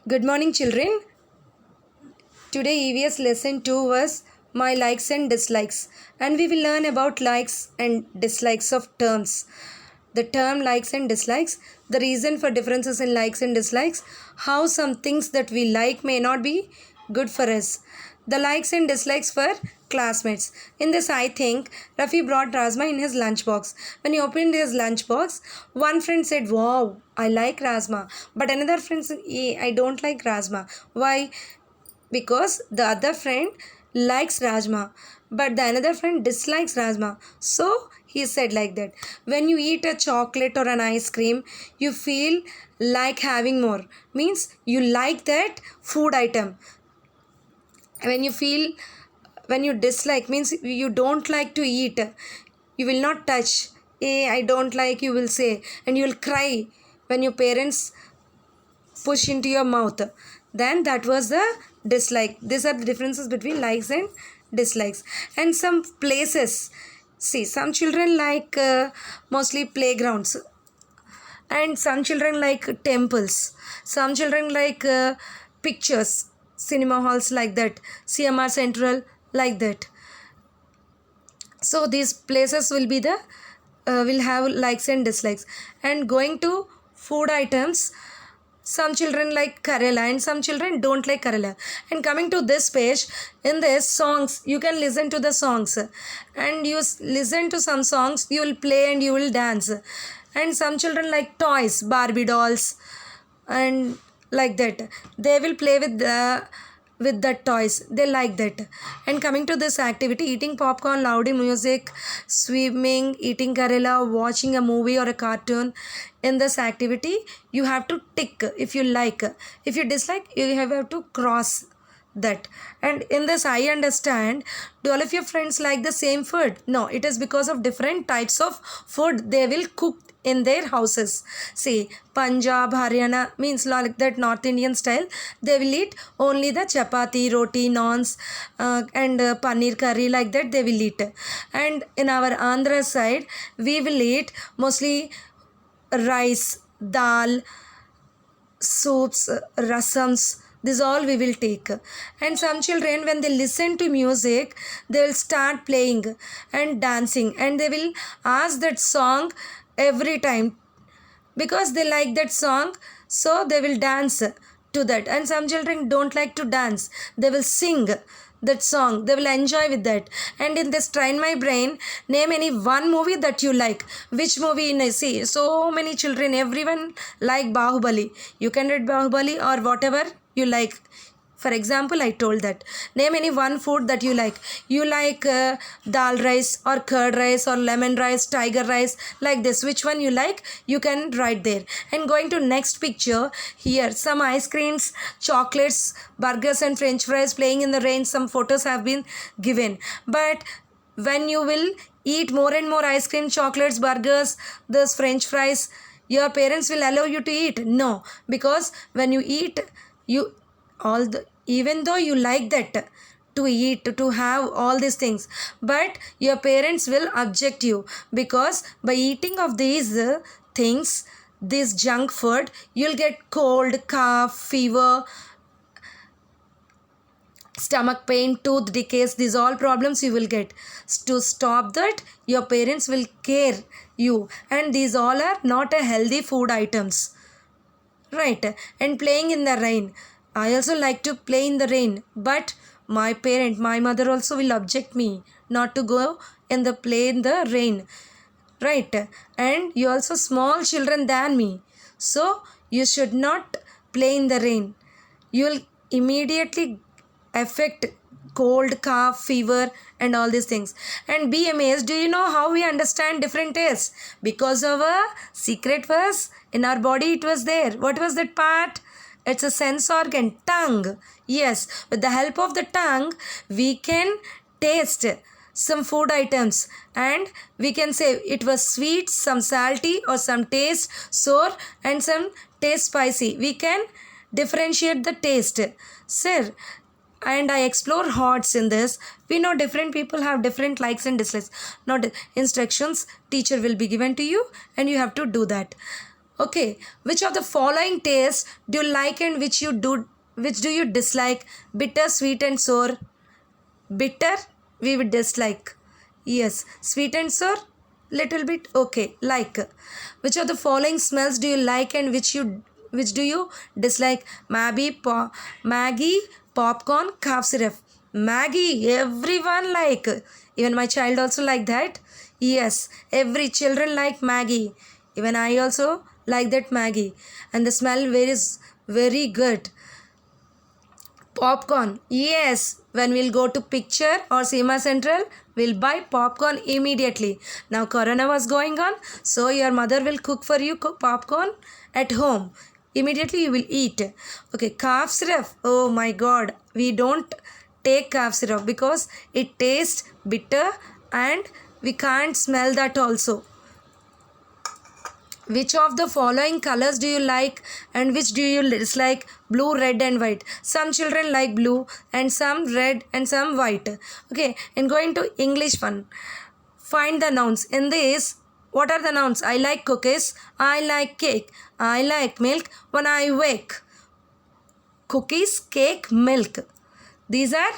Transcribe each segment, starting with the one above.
Good morning, children. Today, EVS lesson 2 was my likes and dislikes, and we will learn about likes and dislikes of terms. The term likes and dislikes, the reason for differences in likes and dislikes, how some things that we like may not be good for us. The likes and dislikes for classmates. In this, I think Rafi brought Razma in his lunchbox. When he opened his lunchbox, one friend said, "Wow, I like Razma." But another friend said, I don't like Razma." Why? Because the other friend likes Rajma, but the another friend dislikes Rajma. So he said like that. When you eat a chocolate or an ice cream, you feel like having more. Means you like that food item. When you feel, when you dislike, means you don't like to eat. You will not touch. I don't like, you will say, and you will cry when your parents push into your mouth. Then that was the dislike. These are the differences between likes and dislikes. And some places, see, some children like mostly playgrounds, and some children like temples, some children like pictures, cinema halls, like that, CMR Central, like that. So these places will be the will have likes and dislikes. And going to food items, some children like Karela and some children don't like Karela. And coming to this page, in this songs, you can listen to the songs, and you listen to some songs, you will play and you will dance. And some children like toys, Barbie dolls, and like that, they will play with the toys, they like that. And coming to this activity, eating popcorn, loud music, swimming, eating Karela, watching a movie or a cartoon, in this activity you have to tick if you like. If you dislike, you have to cross that. And in this, I understand, do all of your friends like the same food? No, it is because of different types of food they will cook in their houses. See, Punjab, Haryana, means like that North Indian style, they will eat only the chapati, roti, naans, and paneer curry, like that they will eat. And in our Andhra side, we will eat mostly rice, dal, soups, rasams, this all we will take. And some children, when they listen to music, they will start playing and dancing, and they will ask that song every time because they like that song, so they will dance to that. And some children don't like to dance, they will sing that song, they will enjoy with that. And in this train my brain, name any one movie that you like. Which movie? See, so many children, everyone like Bahubali. You can read Bahubali or whatever you like. For example, I told that. Name any one food that you like. You like dal rice or curd rice or lemon rice, tiger rice, like this. Which one you like, you can write there. And going to next picture, here some ice creams, chocolates, burgers and french fries playing in the rain. Some photos have been given. But when you will eat more and more ice cream, chocolates, burgers, this french fries, your parents will allow you to eat? No, because when you eat, you all the, even though you like that to eat, to have all these things, but your parents will object you, because by eating of these things, this junk food, you'll get cold, cough, fever, stomach pain, tooth decays, these all problems you will get. To stop that, your parents will care you, and these all are not a healthy food items, right? And playing in the rain, I also like to play in the rain, but my mother also will object me not to go in the play in the rain, right? And you also small children than me, so you should not play in the rain. You will immediately affect cold, cough, fever, and all these things. And be amazed, do you know how we understand different tastes? Because of a secret was in our body, it was there. What was that part? It's a sense organ, tongue. Yes, with the help of the tongue, we can taste some food items, and we can say it was sweet, some salty, or some taste sour, and some taste spicy. We can differentiate the taste. Sir, and I explore hots in this. We know different people have different likes and dislikes. Not instructions, teacher will be given to you, and you have to do that. Okay, which of the following tastes do you like and which do you dislike? Bitter, sweet and sour. Bitter, we would dislike. Yes. Sweet and sour, little bit okay. Like. Which of the following smells do you like and which do you dislike? Maggie, popcorn, cough syrup. Maggie, everyone like. Even my child also like that. Yes, every children like Maggie. Even I also like that Maggie. And the smell is very good. Popcorn. Yes, when we'll go to picture or cinema central, we'll buy popcorn immediately. Now corona was going on, so your mother will cook for you popcorn at home. Immediately you will eat. Okay, cough syrup. Oh my god, we don't take cough syrup because it tastes bitter and we can't smell that also. Which of the following colors do you like and which do you dislike? Blue, red and white. Some children like blue and some red and some white. Okay, and going to English one. Find the nouns. In this, what are the nouns? I like cookies. I like cake. I like milk when I wake. Cookies, cake, milk. These are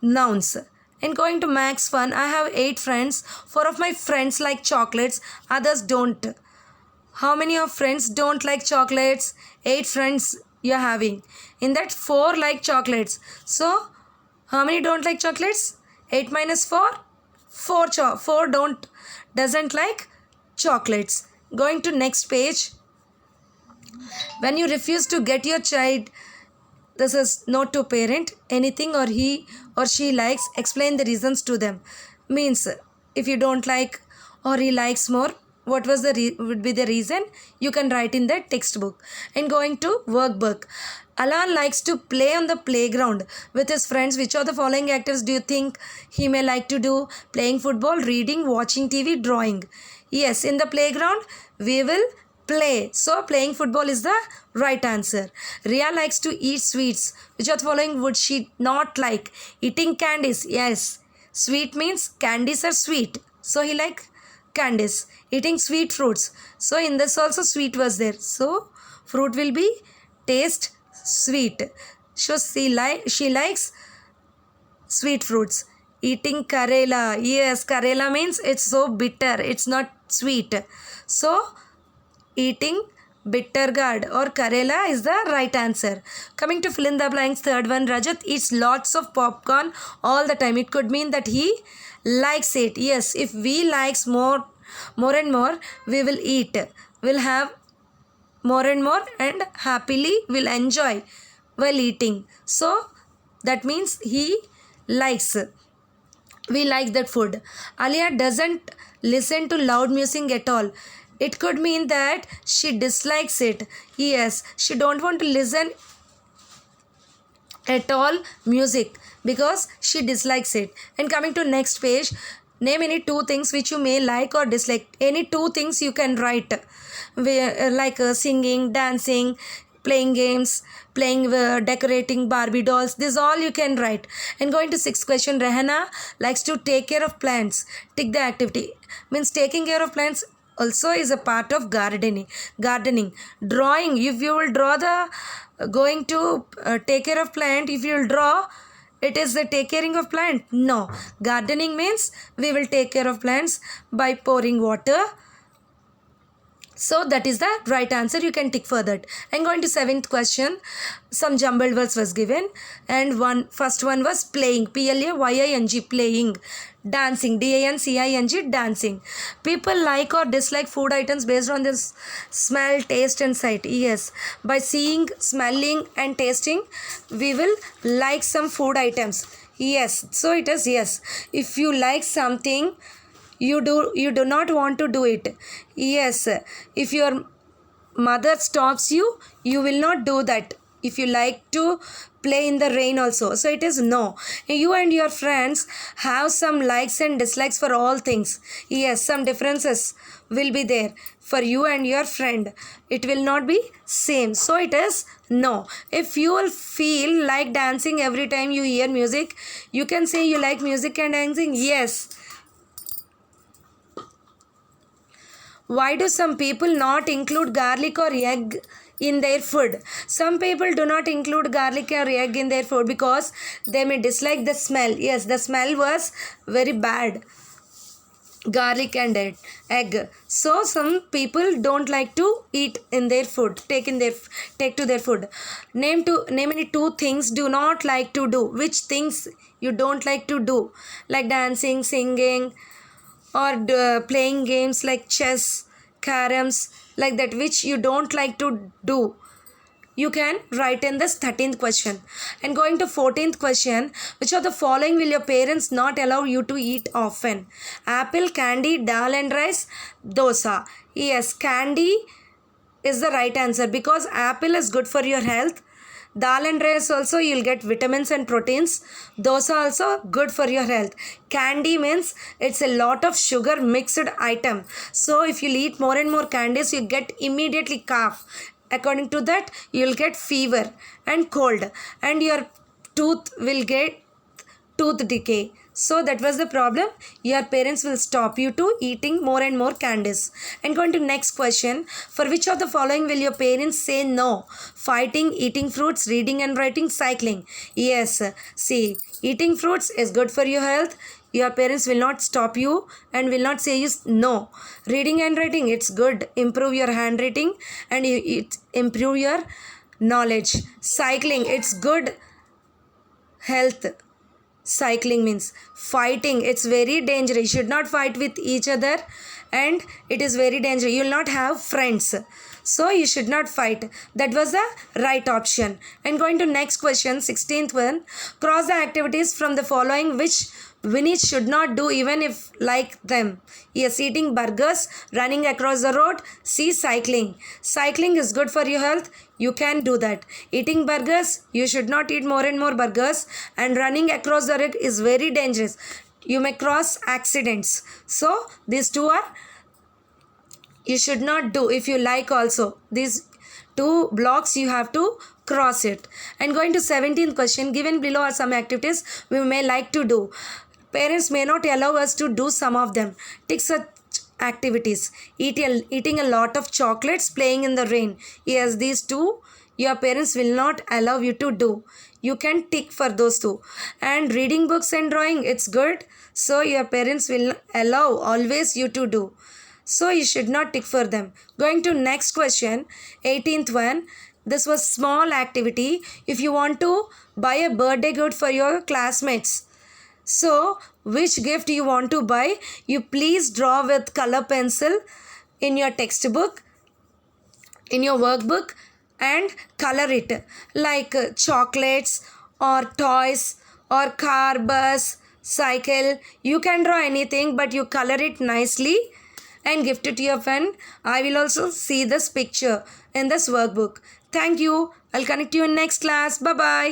nouns. And going to max fun, I have 8 friends. 4 of my friends like chocolates, others don't. How many of friends don't like chocolates? 8 friends you're having. In that 4 like chocolates. So, how many don't like chocolates? 8 minus 4? 4 doesn't like chocolates. Going to next page. When you refuse to get your child, this is not to parent, anything or he or she likes, explain the reasons to them. Means if you don't like or he likes more, what was the would be the reason? You can write in the textbook. And going to workbook. Alan likes to play on the playground with his friends. Which of the following activities do you think he may like to do? Playing football, reading, watching TV, drawing. Yes, in the playground we will play. So playing football is the right answer. Ria likes to eat sweets. Which of the following would she not like? Eating candies. Yes. Sweet means candies are sweet. So he like candies. Eating sweet fruits. So in this also sweet was there. So fruit will be taste sweet. So she likes sweet fruits. Eating Karela. Yes, Karela means it's so bitter. It's not sweet. So eating bitter gourd or Karela is the right answer. Coming to fill in the blanks, third one, Rajat eats lots of popcorn all the time. It could mean that he likes it. Yes, if we likes more and more, we will eat. We'll have more and more and happily will enjoy while eating. So that means he likes. We like that food. Alia doesn't listen to loud music at all. It could mean that she dislikes it. Yes, she don't want to listen at all music because she dislikes it. And coming to next page, name any 2 things which you may like or dislike. Any 2 things you can write. Like singing, dancing, playing games, decorating Barbie dolls. This all you can write. And going to 6th question, Rehana likes to take care of plants. Tick the activity. Means taking care of plants also is a part of gardening. Drawing, if you will draw the going to take care of plant, if you will draw, it is the take caring of plant. No, gardening means we will take care of plants by pouring water. So that is the right answer. You can tick for that. And going to 7th question, some jumbled words was given, and first one was playing, PLAYING, playing. Dancing, DANCING, dancing. People like or dislike food items based on this smell, taste and sight. Yes, by seeing, smelling and tasting, we will like some food items. Yes, so it is yes. If you like something, you do not want to do it. Yes, if your mother stops you, you will not do that. If you like to play in the rain also, so it is no. You and your friends have some likes and dislikes for all things. Yes, some differences will be there for you and your friend. It will not be same, so it is no. If you will feel like dancing every time you hear music, you can say you like music and dancing. Yes. Why do some people not include garlic or egg in their food? Some people do not include garlic or egg in their food because they may dislike the smell. Yes, the smell was very bad. Garlic and egg. So some people don't like to eat in their food, take to their food. Name any two things do not like to do. Which things you don't like to do? Like dancing, singing, or playing games like chess, caroms, like that, which you don't like to do. You can write in this 13th question. And going to 14th question, which of the following will your parents not allow you to eat often? Apple, candy, dal and rice, dosa. Yes, candy is the right answer because apple is good for your health. Dal and rice also you'll get vitamins and proteins. Dosa also good for your health. Candy means it's a lot of sugar mixed item. So if you'll eat more and more candies, you get immediately cough. According to that, you'll get fever and cold, and your tooth will get tooth decay. So that was the problem. Your parents will stop you to eating more and more candies. And going to next question. For which of the following will your parents say no? Fighting, eating fruits, reading and writing, cycling. Yes. See, eating fruits is good for your health. Your parents will not stop you and will not say you no. Reading and writing, it's good. Improve your handwriting and it improve your knowledge. Cycling, it's good health. Cycling means fighting, it's very dangerous. You should not fight with each other and it is very dangerous. You will not have friends. So you should not fight. That was the right option. And going to next question, 16th one. Cross the activities from the following which Winnie should not do even if like them. Yes, eating burgers, running across the road, C, cycling. Cycling is good for your health. You can do that. Eating burgers, you should not eat more and more burgers. And running across the road is very dangerous. You may cause accidents. So these two are you should not do. If you like also these two blocks you have to cross it. And going to 17th question, given below are some activities we may like to do. Parents may not allow us to do some of them. Tick such activities. Eating a lot of chocolates, playing in the rain. Yes, these two your parents will not allow you to do. You can tick for those two. And reading books and drawing, it's good. So your parents will allow always you to do. So you should not tick for them. Going to next question, 18th one. This was small activity. If you want to buy a birthday gift for your classmates, so which gift you want to buy, you please draw with color pencil in your textbook, in your workbook, and color it like chocolates or toys or car, bus, cycle. You can draw anything but you color it nicely and gift it to your friend. I will also see this picture in this workbook. Thank you. I'll connect you in next class. Bye bye.